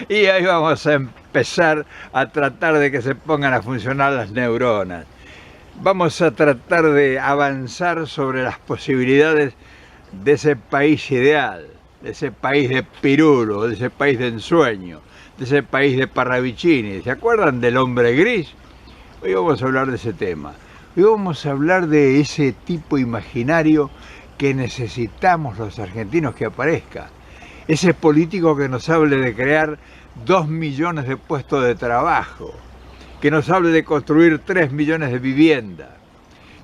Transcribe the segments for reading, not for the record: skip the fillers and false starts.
Y ahí vamos a empezar a tratar de que se pongan a funcionar las neuronas. Vamos a tratar de avanzar sobre las posibilidades de ese país ideal, de ese país de Pirulo, de ese país de ensueño, de ese país de Parravicini. ¿Se acuerdan del hombre gris? Hoy vamos a hablar de ese tema. Hoy vamos a hablar de ese tipo imaginario que necesitamos los argentinos que aparezca. Ese político que nos hable de crear 2 millones de puestos de trabajo, que nos hable de construir 3 millones de viviendas,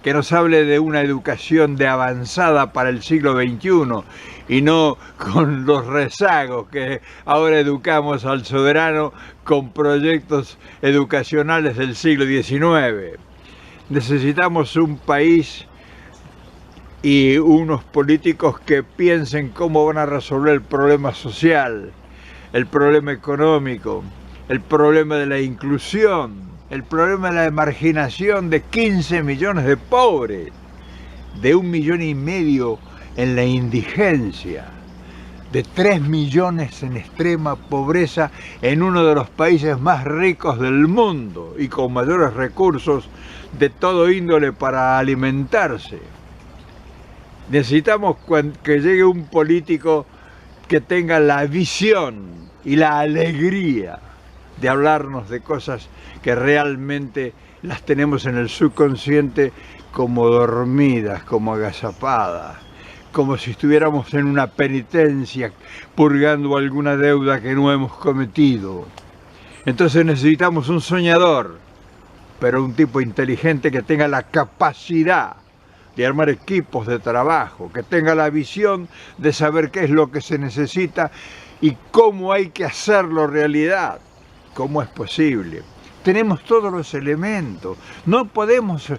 que nos hable de una educación de avanzada para el siglo XXI y no con los rezagos que ahora educamos al soberano con proyectos educacionales del siglo XIX. Necesitamos un país y unos políticos que piensen cómo van a resolver el problema social, el problema económico, el problema de la inclusión, el problema de la marginación de 15 millones de pobres, de 1,5 millones en la indigencia, de 3 millones en extrema pobreza en uno de los países más ricos del mundo y con mayores recursos de todo índole para alimentarse. Necesitamos que llegue un político que tenga la visión y la alegría de hablarnos de cosas que realmente las tenemos en el subconsciente como dormidas, como agazapadas, como si estuviéramos en una penitencia purgando alguna deuda que no hemos cometido. Entonces necesitamos un soñador, pero un tipo inteligente que tenga la capacidad de armar equipos de trabajo, que tenga la visión de saber qué es lo que se necesita y cómo hay que hacerlo realidad, cómo es posible. Tenemos todos los elementos, no podemos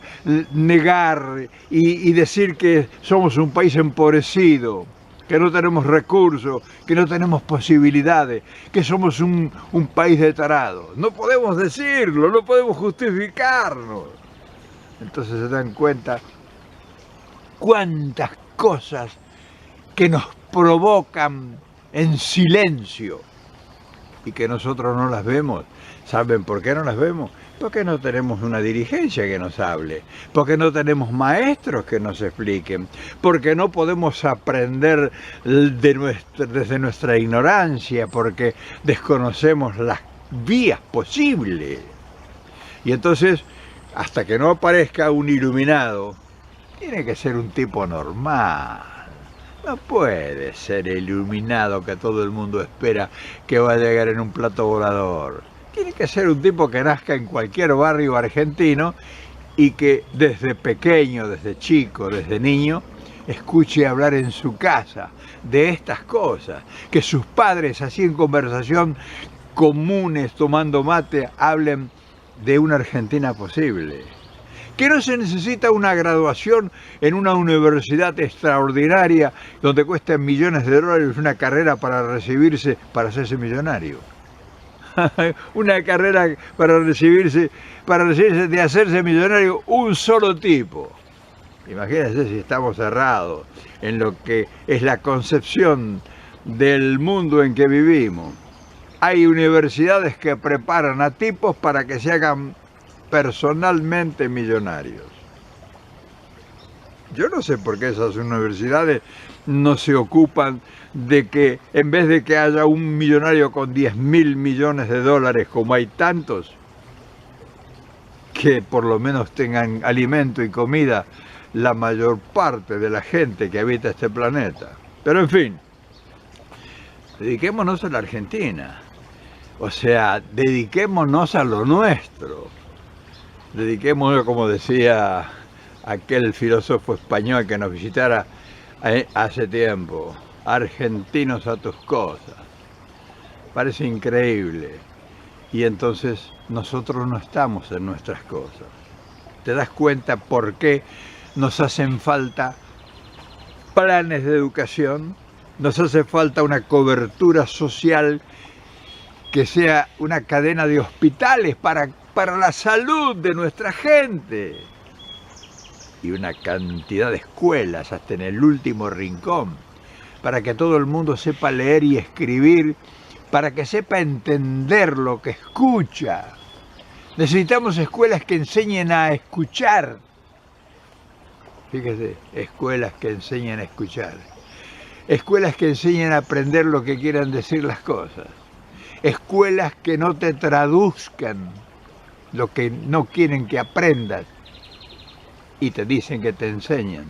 negar y decir que somos un país empobrecido, que no tenemos recursos, que no tenemos posibilidades, que somos un país de tarados. No podemos decirlo, no podemos justificarnos. Entonces se dan cuenta cuántas cosas que nos provocan en silencio y que nosotros no las vemos. ¿Saben por qué no las vemos? Porque no tenemos una dirigencia que nos hable, porque no tenemos maestros que nos expliquen, porque no podemos aprender desde nuestra ignorancia, porque desconocemos las vías posibles. Y entonces, hasta que no aparezca un iluminado, tiene que ser un tipo normal. No puede ser el iluminado que todo el mundo espera que va a llegar en un plato volador. Tiene que ser un tipo que nazca en cualquier barrio argentino y que desde pequeño, desde chico, desde niño, escuche hablar en su casa de estas cosas. Que sus padres, así en conversación comunes, tomando mate, hablen de una Argentina posible. Que no se necesita una graduación en una universidad extraordinaria donde cuesta millones de dólares una carrera para recibirse, para hacerse millonario. Una carrera para recibirse de hacerse millonario un solo tipo. Imagínense si estamos cerrados en lo que es la concepción del mundo en que vivimos. Hay universidades que preparan a tipos para que se hagan personalmente millonarios. Yo no sé por qué esas universidades no se ocupan de que, en vez de que haya un millonario con 10.000 millones de dólares, como hay tantos, que por lo menos tengan alimento y comida la mayor parte de la gente que habita este planeta. Pero en fin, dediquémonos a la Argentina. O sea, dediquémonos a lo nuestro. Dediquémonos, como decía aquel filósofo español que nos visitara hace tiempo, argentinos a tus cosas. Parece increíble. Y entonces nosotros no estamos en nuestras cosas. ¿Te das cuenta por qué nos hacen falta planes de educación? Nos hace falta una cobertura social que sea una cadena de hospitales para la salud de nuestra gente. Y una cantidad de escuelas hasta en el último rincón, para que todo el mundo sepa leer y escribir para que sepa entender lo que escucha. Necesitamos escuelas que enseñen a escuchar. Fíjese, escuelas que enseñen a escuchar. Escuelas que enseñen a aprender lo que quieran decir las cosas. Escuelas que no te traduzcan lo que no quieren que aprendas y te dicen que te enseñan.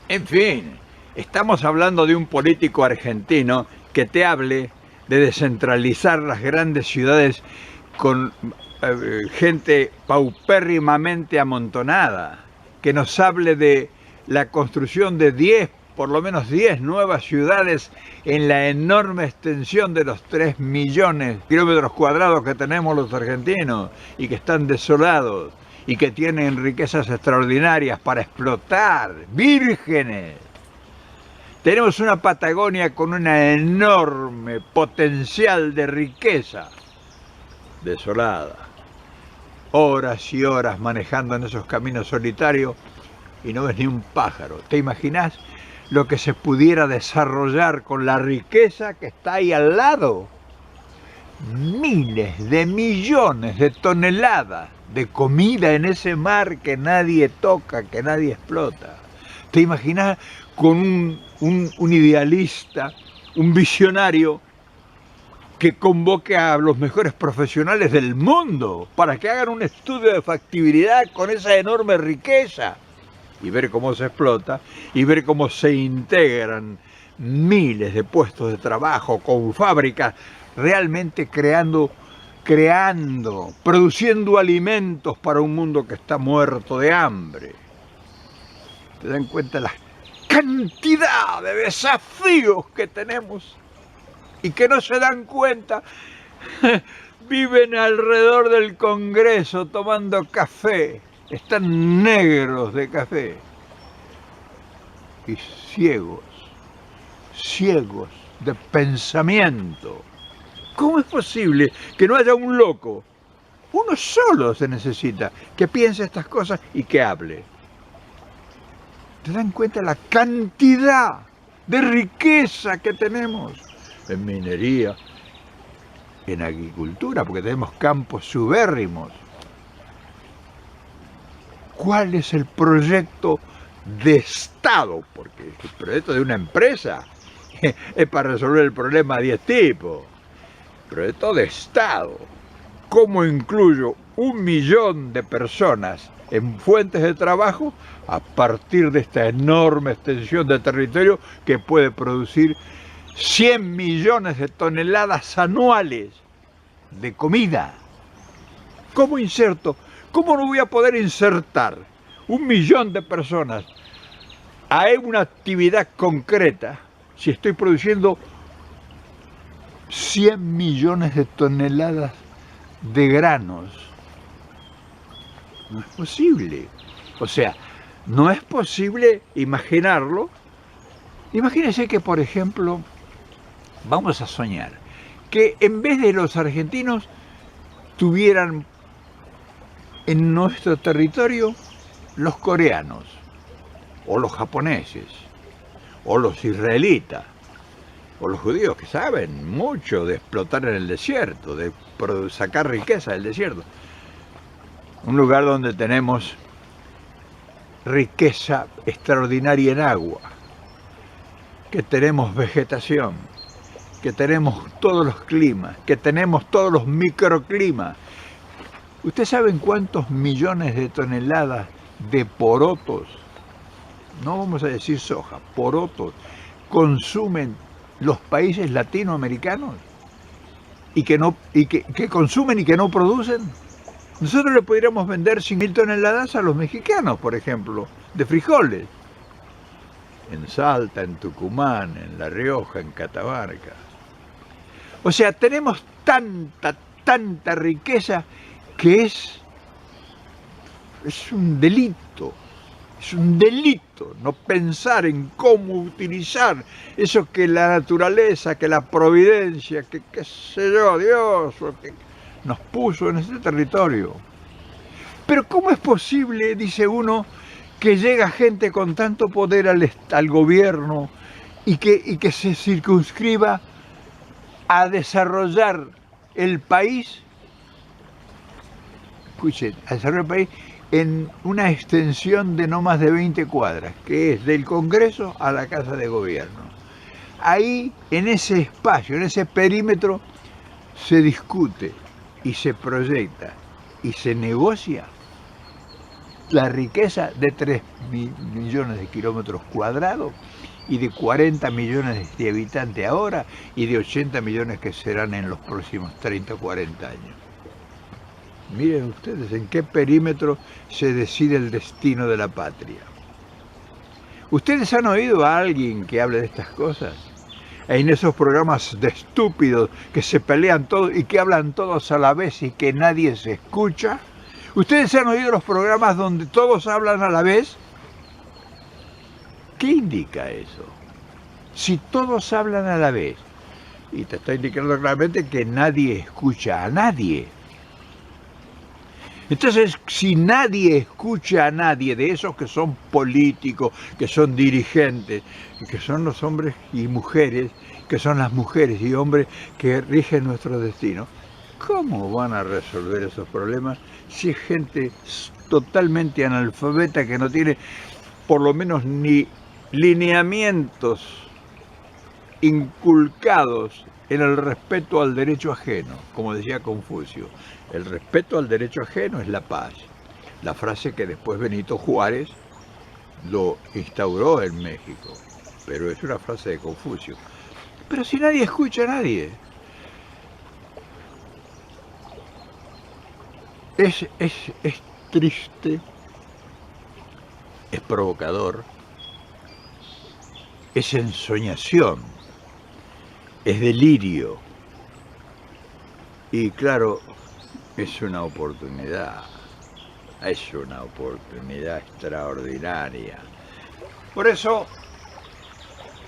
En fin, estamos hablando de un político argentino que te hable de descentralizar las grandes ciudades con gente paupérrimamente amontonada, que nos hable de la construcción de por lo menos 10 nuevas ciudades en la enorme extensión de los 3 millones de kilómetros cuadrados que tenemos los argentinos y que están desolados y que tienen riquezas extraordinarias para explotar, vírgenes. Tenemos una Patagonia con un enorme potencial de riqueza, desolada. Horas y horas manejando en esos caminos solitarios y no ves ni un pájaro. ¿Te imaginas lo que se pudiera desarrollar con la riqueza que está ahí al lado? Miles de millones de toneladas de comida en ese mar que nadie toca, que nadie explota. ¿Te imaginas con un idealista, un visionario que convoque a los mejores profesionales del mundo para que hagan un estudio de factibilidad con esa enorme riqueza y ver cómo se explota y ver cómo se integran miles de puestos de trabajo con fábricas realmente produciendo alimentos para un mundo que está muerto de hambre? ¿Te dan cuenta la cantidad de desafíos que tenemos y que no se dan cuenta? Viven alrededor del Congreso tomando café, están negros de café y ciegos de pensamiento. ¿Cómo es posible que no haya un loco? Uno solo se necesita que piense estas cosas y que hable. ¿Te dan cuenta la cantidad de riqueza que tenemos en minería, en agricultura, porque tenemos campos subérrimos? ¿Cuál es el proyecto de Estado? Porque el proyecto de una empresa es para resolver el problema de 10 tipos. Proyecto de Estado. ¿Cómo incluyo 1 millón de personas en fuentes de trabajo a partir de esta enorme extensión de territorio que puede producir 100 millones de toneladas anuales de comida? ¿Cómo inserto? ¿Cómo no voy a poder insertar 1 millón de personas a una actividad concreta si estoy produciendo 100 millones de toneladas de granos? No es posible. O sea, no es posible imaginarlo. Imagínense que, por ejemplo, vamos a soñar que en vez de los argentinos tuvieran en nuestro territorio los coreanos, o los japoneses, o los israelitas, o los judíos, que saben mucho de explotar en el desierto, de sacar riqueza del desierto. Un lugar donde tenemos riqueza extraordinaria en agua, que tenemos vegetación, que tenemos todos los climas, que tenemos todos los microclimas. ¿Ustedes saben cuántos millones de toneladas de porotos, no vamos a decir soja, porotos, consumen los países latinoamericanos y que consumen y que no producen? Nosotros le podríamos vender 5.000 toneladas a los mexicanos, por ejemplo, de frijoles. En Salta, en Tucumán, en La Rioja, en Catamarca. O sea, tenemos tanta riqueza que es un delito. Es un delito no pensar en cómo utilizar eso que la naturaleza, que la providencia, que qué sé yo, Dios, que nos puso en este territorio. Pero ¿cómo es posible, dice uno, que llega gente con tanto poder al gobierno y que se circunscriba a desarrollar el país, escuchen, a desarrollar el país en una extensión de no más de 20 cuadras, que es del Congreso a la Casa de Gobierno. Ahí, en ese espacio, en ese perímetro, se discute y se proyecta y se negocia la riqueza de 3 millones de kilómetros cuadrados y de 40 millones de habitantes ahora y de 80 millones que serán en los próximos 30 o 40 años. Miren ustedes en qué perímetro se decide el destino de la patria. ¿Ustedes han oído a alguien que hable de estas cosas? En esos programas de estúpidos que se pelean todos y que hablan todos a la vez y que nadie se escucha. ¿Ustedes han oído los programas donde todos hablan a la vez? ¿Qué indica eso? Si todos hablan a la vez, y te está indicando claramente que nadie escucha a nadie. Entonces, si nadie escucha a nadie de esos que son políticos, que son dirigentes, que son los hombres y mujeres, que son las mujeres y hombres que rigen nuestro destino, ¿cómo van a resolver esos problemas si es gente totalmente analfabeta que no tiene por lo menos ni lineamientos inculcados en el respeto al derecho ajeno, como decía Confucio? El respeto al derecho ajeno es la paz. La frase que después Benito Juárez lo instauró en México, pero es una frase de Confucio. Pero si nadie escucha a nadie, es triste, es provocador, es ensoñación, es delirio. Y claro, es una oportunidad extraordinaria. Por eso,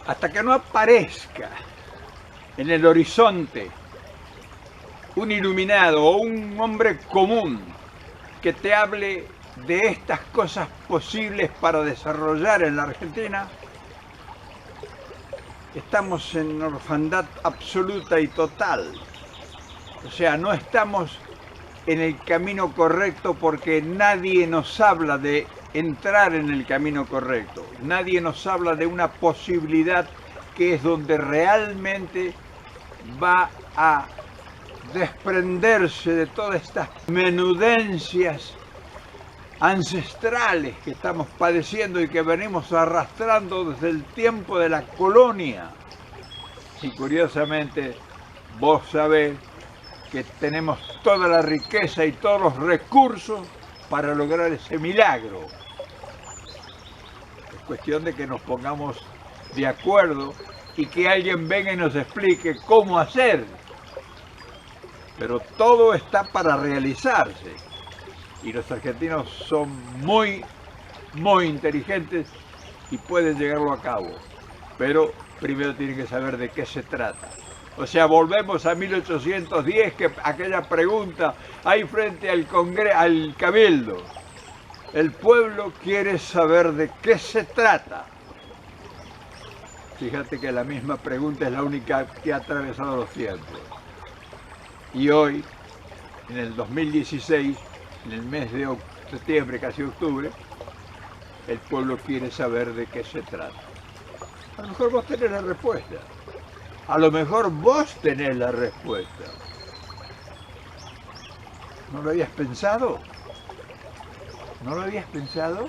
hasta que no aparezca en el horizonte un iluminado o un hombre común que te hable de estas cosas posibles para desarrollar en la Argentina, estamos en orfandad absoluta y total. O sea, no estamos en el camino correcto porque nadie nos habla de entrar en el camino correcto. Nadie nos habla de una posibilidad que es donde realmente va a desprenderse de todas estas menudencias ancestrales que estamos padeciendo y que venimos arrastrando desde el tiempo de la colonia. Y curiosamente, vos sabés que tenemos toda la riqueza y todos los recursos para lograr ese milagro. Es cuestión de que nos pongamos de acuerdo y que alguien venga y nos explique cómo hacer. Pero todo está para realizarse. Y los argentinos son muy inteligentes y pueden llevarlo a cabo. Pero primero tienen que saber de qué se trata. O sea, volvemos a 1810, que aquella pregunta ahí frente al Cabildo. El pueblo quiere saber de qué se trata. Fíjate que la misma pregunta es la única que ha atravesado los tiempos. Y hoy, en el 2016, en el mes de septiembre, casi octubre, el pueblo quiere saber de qué se trata. A lo mejor vos tenés la respuesta. A lo mejor vos tenés la respuesta. ¿No lo habías pensado? ¿No lo habías pensado?